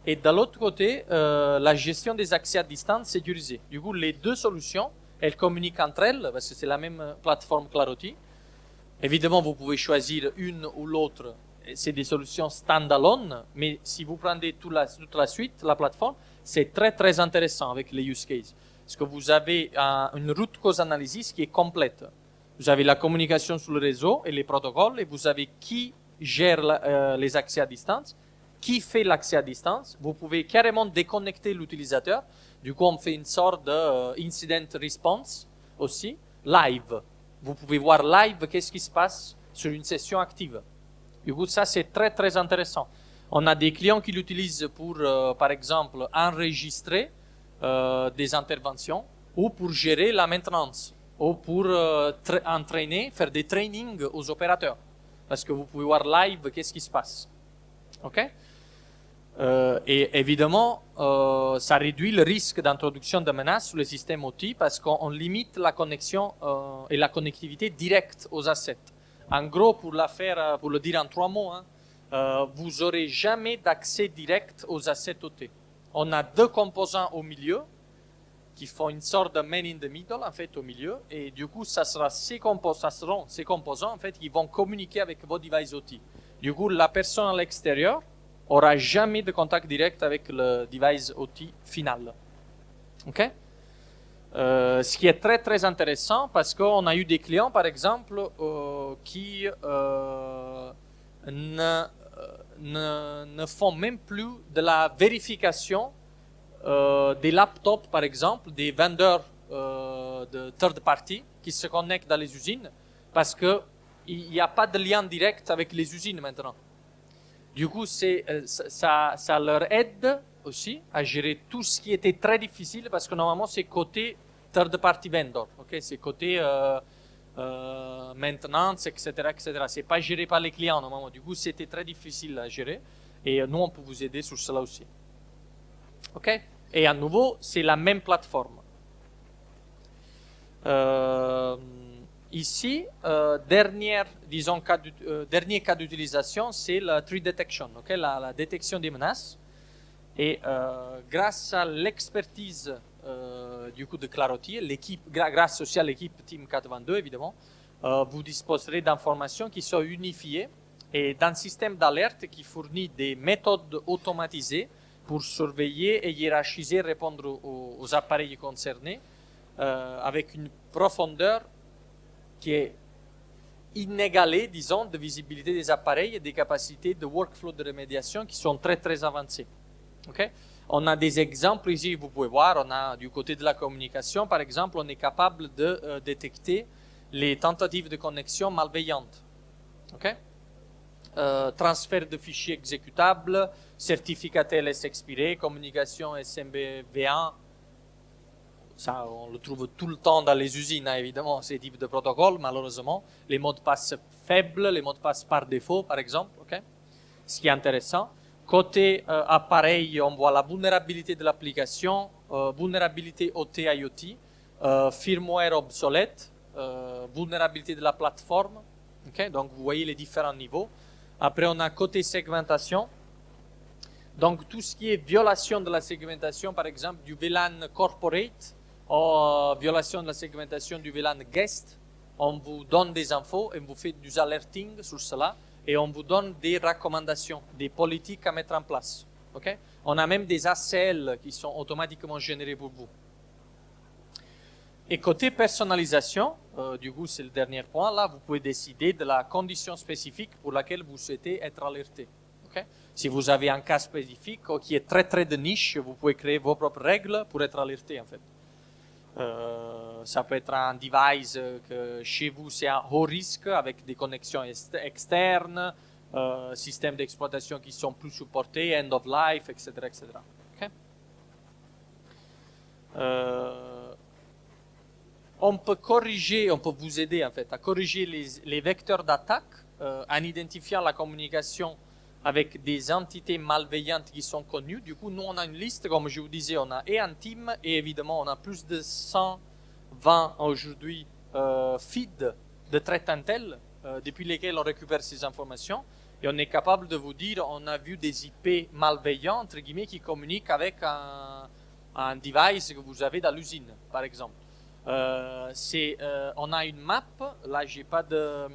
Speaker 1: et de l'autre côté la gestion des accès à distance sécurisés. Du coup, les deux solutions, elles communiquent entre elles parce que c'est la même plateforme Claroti. Évidemment, vous pouvez choisir une ou l'autre. C'est des solutions standalone, mais si vous prenez toute la suite, la plateforme, c'est très très intéressant avec les use cases. Parce que vous avez une root cause analysis qui est complète. Vous avez la communication sur le réseau et les protocoles, et vous avez qui gère les accès à distance, qui fait l'accès à distance. Vous pouvez carrément déconnecter l'utilisateur. Du coup, on fait une sorte d'incident response aussi, live. Vous pouvez voir live qu'est-ce qui se passe sur une session active. Du coup, ça, c'est très, très intéressant. On a des clients qui l'utilisent pour, par exemple, enregistrer des interventions ou pour gérer la maintenance ou pour entraîner, faire des trainings aux opérateurs. Parce que vous pouvez voir live qu'est-ce qui se passe. OK? Et évidemment, ça réduit le risque d'introduction de menaces sur le système OT parce qu'on limite la connexion et la connectivité directe aux assets. En gros, pour le dire en 3 mots, vous n'aurez jamais d'accès direct aux assets OT. On a 2 composants au milieu qui font une sorte de man in the middle en fait au milieu, et du coup, ça seront ces composants en fait qui vont communiquer avec vos devices OT. Du coup, la personne à l'extérieur aura jamais de contact direct avec le device OT final. OK? Ce qui est très très intéressant parce qu'on a eu des clients par exemple qui ne font même plus de la vérification des laptops par exemple, des vendeurs de third party qui se connectent dans les usines parce qu'il n'y a pas de lien direct avec les usines maintenant. Du coup, ça leur aide aussi à gérer tout ce qui était très difficile parce que normalement c'est côté third party vendor, okay? C'est côté maintenance, etc., etc. C'est pas géré par les clients normalement. Du coup, c'était très difficile à gérer et nous on peut vous aider sur cela aussi. Ok? Et à nouveau, c'est la même plateforme. Ici, dernier cas d'utilisation, c'est la threat detection, okay? La détection des menaces. Et grâce à l'expertise du coup de Claroti, grâce aussi à l'équipe Team 422 évidemment, vous disposerez d'informations qui sont unifiées et d'un système d'alerte qui fournit des méthodes automatisées pour surveiller et hiérarchiser, répondre aux appareils concernés avec une profondeur qui est inégalée, disons, de visibilité des appareils et des capacités de workflow de remédiation qui sont très très avancées. Okay? On a des exemples ici, vous pouvez voir, on a du côté de la communication, par exemple, on est capable de détecter les tentatives de connexion malveillantes. Okay? Transfert de fichiers exécutables, certificat TLS expiré, communication SMB-V1, ça on le trouve tout le temps dans les usines, hein, évidemment, ces types de protocoles, malheureusement. Les mots de passe faibles, les mots de passe par défaut, par exemple, okay? Ce qui est intéressant. Côté appareil, on voit la vulnérabilité de l'application, vulnérabilité OT-IoT, firmware obsolète, vulnérabilité de la plateforme. Okay? Donc, vous voyez les différents niveaux. Après, on a côté segmentation. Donc, tout ce qui est violation de la segmentation, par exemple, du VLAN corporate, ou violation de la segmentation du VLAN guest, on vous donne des infos et on vous fait du alerting sur cela. Et on vous donne des recommandations, des politiques à mettre en place. Okay? On a même des ACL qui sont automatiquement générés pour vous. Et côté personnalisation, du coup c'est le dernier point, là vous pouvez décider de la condition spécifique pour laquelle vous souhaitez être alerté. Okay? Si vous avez un cas spécifique qui est très très de niche, vous pouvez créer vos propres règles pour être alerté en fait. Ça peut être un device que chez vous c'est à haut risque avec des connexions externes, systèmes d'exploitation qui sont plus supportés, end of life, etc. etc. Okay? on peut corriger, on peut vous aider en fait à corriger les vecteurs d'attaque en identifiant la communication avec des entités malveillantes qui sont connues. Du coup, nous, on a une liste, comme je vous disais, on a et Intime, et évidemment, on a plus de 120 aujourd'hui feeds de threat intel depuis lesquels on récupère ces informations. Et on est capable de vous dire, on a vu des IP malveillants, entre guillemets, qui communiquent avec un device que vous avez dans l'usine, par exemple. On a une map, là, j'ai pas de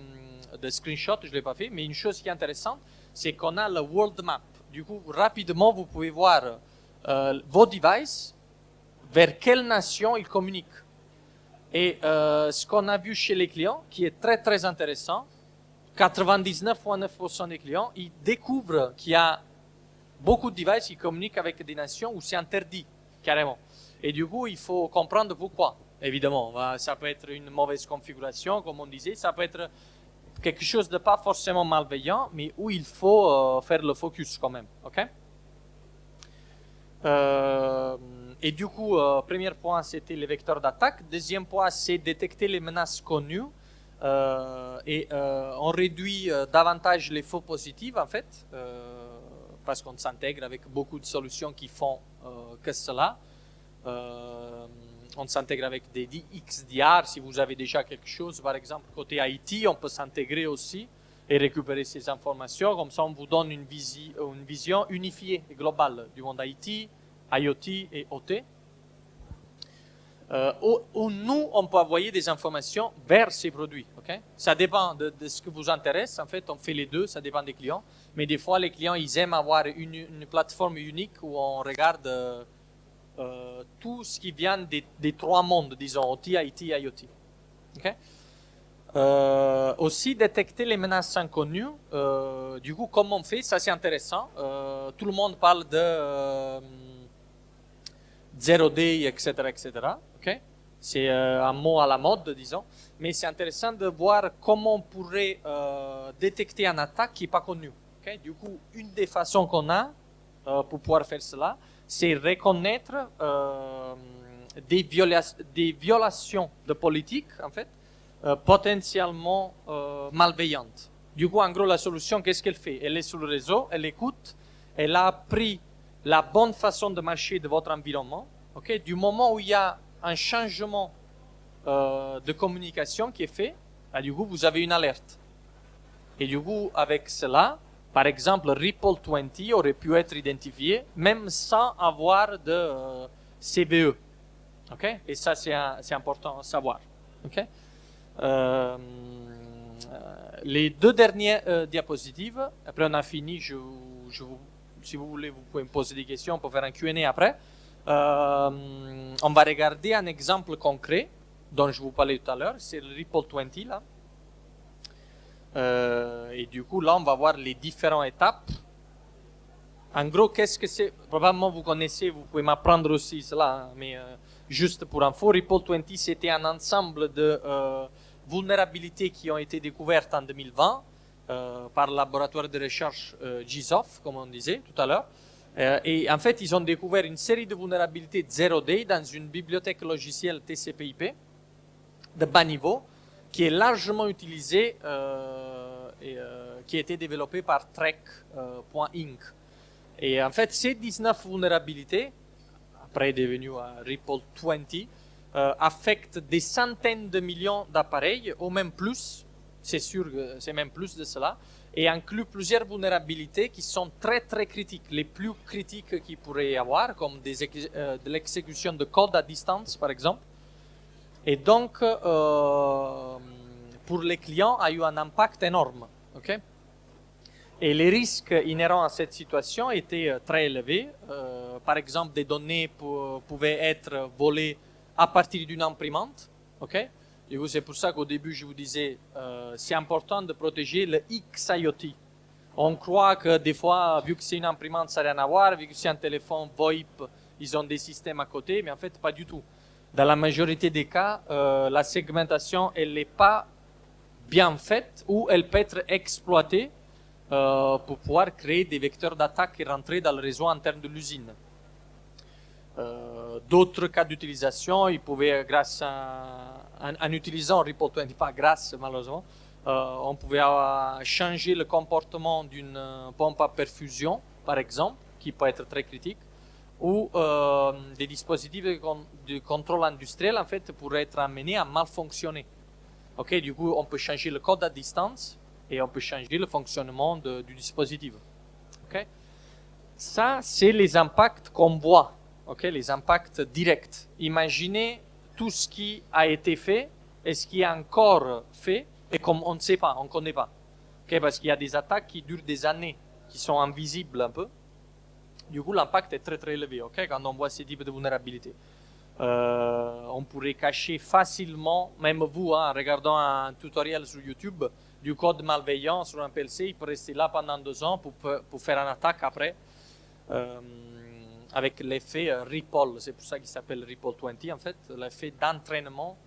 Speaker 1: screenshot, je l'ai pas fait, mais une chose qui est intéressante, c'est qu'on a le world map. Du coup, rapidement, vous pouvez voir vos devices, vers quelle nation ils communiquent. Et ce qu'on a vu chez les clients, qui est très très intéressant, 99,9% des clients, ils découvrent qu'il y a beaucoup de devices qui communiquent avec des nations où c'est interdit, carrément. Et du coup, il faut comprendre pourquoi. Évidemment, ça peut être une mauvaise configuration, comme on disait, ça peut être quelque chose de pas forcément malveillant, mais où il faut faire le focus quand même. Ok? Et du coup, premier point, c'était les vecteurs d'attaque. Deuxième point, c'est détecter les menaces connues. On réduit davantage les faux positifs, en fait, parce qu'on s'intègre avec beaucoup de solutions qui font que cela. On s'intègre avec des XDR. Si vous avez déjà quelque chose, par exemple, côté IT, on peut s'intégrer aussi et récupérer ces informations. Comme ça, on vous donne une vision unifiée et globale du monde IT, IoT et OT. Où nous, on peut envoyer des informations vers ces produits. Okay? Ça dépend de ce qui vous intéresse. En fait, on fait les deux, ça dépend des clients. Mais des fois, les clients, ils aiment avoir une plateforme unique où on regarde tout ce qui vient des trois mondes, disons, OT, IT, IoT. Okay? Aussi, détecter les menaces inconnues. Du coup, comment on fait? Ça, c'est intéressant. Tout le monde parle de zero day, etc., etc. Okay? C'est un mot à la mode, disons. Mais c'est intéressant de voir comment on pourrait détecter une attaque qui n'est pas connue. Okay? Du coup, une des façons qu'on a pour pouvoir faire cela, c'est reconnaître des violations de politique, en fait, potentiellement malveillantes. Du coup, en gros, la solution, qu'est-ce qu'elle fait? Elle est sur le réseau, elle écoute, elle a appris la bonne façon de marcher de votre environnement. Okay? Du moment où il y a un changement de communication qui est fait, du coup, vous avez une alerte. Et du coup, avec cela, par exemple, Ripple 20 aurait pu être identifié même sans avoir de CVE. Okay? Et ça, c'est important à savoir. Okay? Les deux dernières diapositives, après on a fini, si vous voulez, vous pouvez me poser des questions, on peut faire un Q&A après. On va regarder un exemple concret dont je vous parlais tout à l'heure, c'est le Ripple 20 là. Et du coup, là, on va voir les différentes étapes. En gros, qu'est-ce que c'est? Probablement, vous connaissez, vous pouvez m'apprendre aussi cela, hein, mais juste pour info, Ripple 20, c'était un ensemble de vulnérabilités qui ont été découvertes en 2020 par le laboratoire de recherche GSOF, comme on disait tout à l'heure. Et en fait, ils ont découvert une série de vulnérabilités de zero day dans une bibliothèque logicielle TCP/IP de bas niveau, qui est largement utilisé qui a été développé par Trek.inc. Et en fait, ces 19 vulnérabilités, après devenues Ripple 20, affectent des centaines de millions d'appareils, ou même plus, c'est sûr que c'est même plus de cela, et inclut plusieurs vulnérabilités qui sont très très critiques, les plus critiques qu'il pourrait y avoir, comme de l'exécution de code à distance, par exemple. Et donc, pour les clients, a eu un impact énorme. Okay? Et les risques inhérents à cette situation étaient très élevés. Par exemple, des données pouvaient être volées à partir d'une imprimante. Okay? Et c'est pour ça qu'au début, je vous disais, c'est important de protéger le XIoT. On croit que des fois, vu que c'est une imprimante, ça n'a rien à voir, vu que c'est un téléphone VoIP, ils ont des systèmes à côté, mais en fait, pas du tout. Dans la majorité des cas, la segmentation, elle n'est pas bien faite ou elle peut être exploitée pour pouvoir créer des vecteurs d'attaque et rentrer dans le réseau interne de l'usine. D'autres cas d'utilisation, ils pouvaient, en utilisant Ripple 20, pas grâce malheureusement, on pouvait changer le comportement d'une pompe à perfusion, par exemple, qui peut être très critique, ou des dispositifs de contrôle industriel, en fait, pourraient être amenés à mal fonctionner. Ok, du coup, on peut changer le code à distance et on peut changer le fonctionnement du dispositif. Ok, ça, c'est les impacts qu'on voit. Ok, les impacts directs. Imaginez tout ce qui a été fait et ce qui est encore fait et comme on ne sait pas, on ne connaît pas. Ok, parce qu'il y a des attaques qui durent des années, qui sont invisibles un peu. Du coup, l'impact est très très élevé, ok, quand on voit ce type de vulnérabilité. On pourrait cacher facilement, même vous, en regardant un tutoriel sur YouTube, du code malveillant sur un PLC, il peut rester là pendant 2 ans pour faire une attaque après, avec l'effet Ripple, c'est pour ça qu'il s'appelle Ripple 20 en fait, l'effet d'entraînement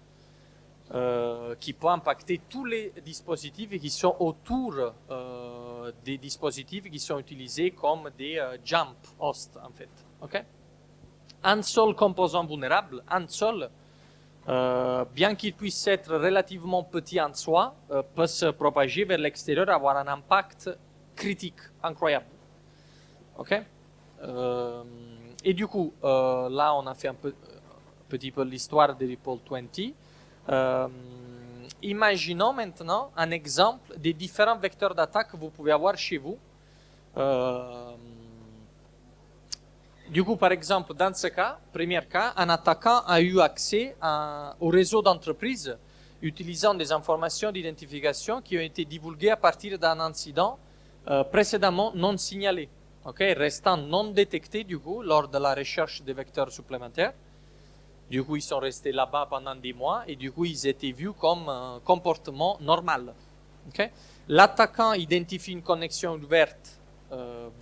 Speaker 1: qui peut impacter tous les dispositifs qui sont autour des dispositifs qui sont utilisés comme des jump hosts en fait. Ok? Un seul composant vulnérable, un seul, bien qu'il puisse être relativement petit en soi, peut se propager vers l'extérieur, avoir un impact critique incroyable. Ok? Et du coup, là, on a fait un petit peu l'histoire de Ripple 20. Imaginons maintenant un exemple des différents vecteurs d'attaque que vous pouvez avoir chez vous. Du coup, par exemple, dans ce cas, premier cas, un attaquant a eu accès au réseau d'entreprise utilisant des informations d'identification qui ont été divulguées à partir d'un incident précédemment non signalé, restant non détecté du coup lors de la recherche des vecteurs supplémentaires. Du coup, ils sont restés là-bas pendant des mois et du coup, ils étaient vus comme un comportement normal. L'attaquant identifie une connexion ouverte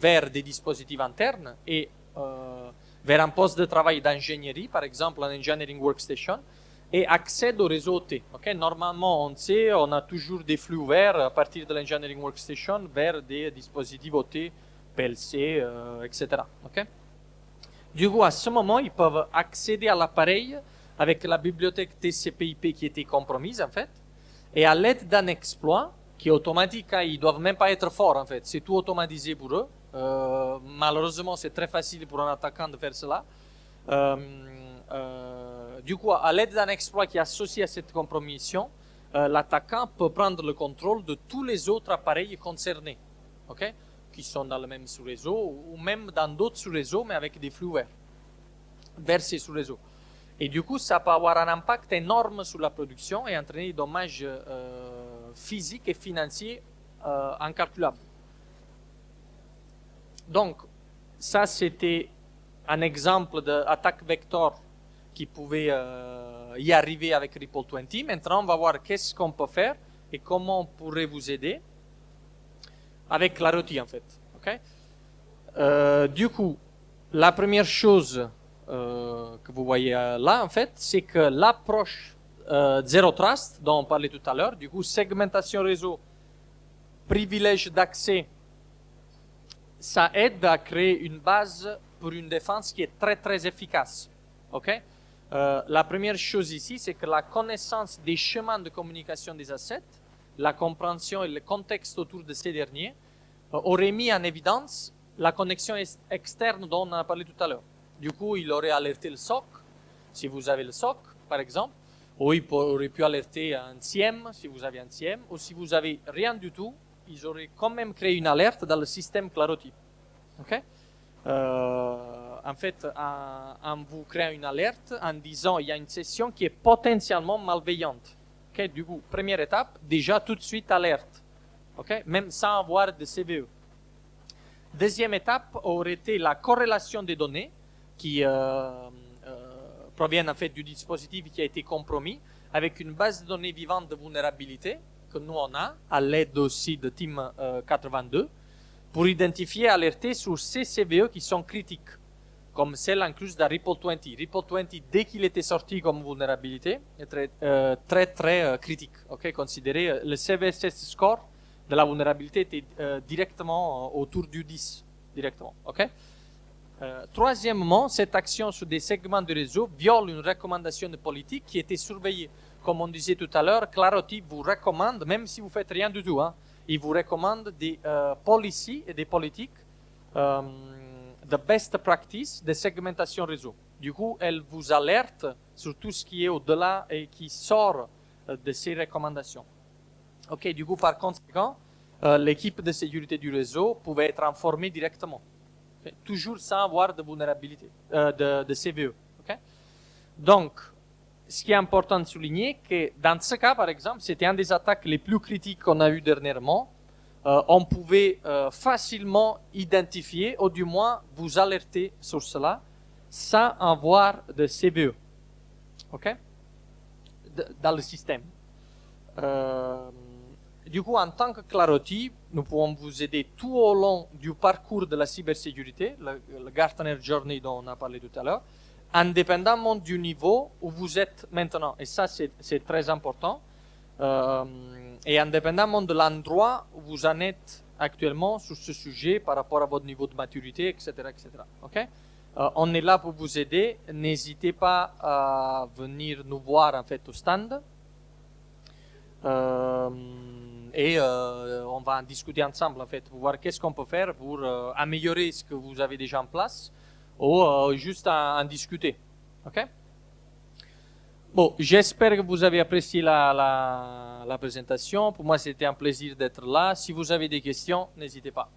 Speaker 1: vers des dispositifs internes et vers un poste de travail d'ingénierie, par exemple un engineering workstation, et accède au réseau OT. Normalement, on sait, on a toujours des flux ouverts à partir de l'engineering workstation vers des dispositifs OT, PLC, etc. Du coup, à ce moment, ils peuvent accéder à l'appareil avec la bibliothèque TCP/IP qui était compromise, en fait, et à l'aide d'un exploit qui est automatique, ils ne doivent même pas être forts, en fait, c'est tout automatisé pour eux. Malheureusement, c'est très facile pour un attaquant de faire cela. Du coup, à l'aide d'un exploit qui est associé à cette compromission, l'attaquant peut prendre le contrôle de tous les autres appareils concernés, qui sont dans le même sous-réseau ou même dans d'autres sous-réseaux, mais avec des flux ouverts vers ces sous-réseaux. Et du coup, ça peut avoir un impact énorme sur la production et entraîner des dommages physiques et financiers incalculables. Donc, ça, c'était un exemple d'attaque vector qui pouvait y arriver avec Ripple 20. Maintenant, on va voir qu'est-ce qu'on peut faire et comment on pourrait vous aider avec Clarity, en fait. Du coup, la première chose que vous voyez là, en fait, c'est que l'approche Zero Trust, dont on parlait tout à l'heure, du coup, segmentation réseau, privilège d'accès, ça aide à créer une base pour une défense qui est très, très efficace. La première chose ici, c'est que la connaissance des chemins de communication des assets, la compréhension et le contexte autour de ces derniers, aurait mis en évidence la connexion externe dont on a parlé tout à l'heure. Du coup, il aurait alerté le SOC, si vous avez le SOC, par exemple, ou il aurait pu alerter un SIEM, si vous avez un SIEM, ou si vous n'avez rien du tout, ils auraient quand même créé une alerte dans le système Clarity. En fait, en vous créant une alerte, en disant il y a une session qui est potentiellement malveillante. Du coup, première étape, déjà tout de suite alerte. Même sans avoir de CVE. Deuxième étape aurait été la corrélation des données qui proviennent en fait du dispositif qui a été compromis avec une base de données vivante de vulnérabilité que nous on a à l'aide aussi de Team 82 pour identifier et alerter sur ces CVE qui sont critiques comme celle incluse dans Ripple 20. Ripple 20, dès qu'il était sorti comme vulnérabilité, est très critique. Considérez le CVSS score de la vulnérabilité était directement autour du 10. Directement. Troisièmement, cette action sur des segments de réseau viole une recommandation de politique qui était surveillée. Comme on disait tout à l'heure, Claroty vous recommande, même si vous faites rien du tout, il vous recommande des policies et des politiques de best practice de segmentation réseau. Du coup, elle vous alerte sur tout ce qui est au-delà et qui sort de ces recommandations. Ok, du coup, par conséquent, l'équipe de sécurité du réseau pouvait être informée directement, okay? Toujours sans avoir de vulnérabilité, de CVE. Okay? Donc, ce qui est important de souligner, que dans ce cas, par exemple, c'était une des attaques les plus critiques qu'on a eues dernièrement. On pouvait facilement identifier, ou du moins vous alerter sur cela, sans avoir de CVE, ok, dans le système. Du coup, en tant que Claroty, nous pouvons vous aider tout au long du parcours de la cybersécurité, le Gartner Journey dont on a parlé tout à l'heure, indépendamment du niveau où vous êtes maintenant. Et ça, c'est très important. Et indépendamment de l'endroit où vous en êtes actuellement sur ce sujet par rapport à votre niveau de maturité, etc. etc. Okay? On est là pour vous aider. N'hésitez pas à venir nous voir en fait au stand. Et on va en discuter ensemble en fait pour voir qu'est-ce qu'on peut faire pour améliorer ce que vous avez déjà en place ou juste en discuter. Ok? Bon, j'espère que vous avez apprécié la présentation. Pour moi, c'était un plaisir d'être là. Si vous avez des questions, n'hésitez pas.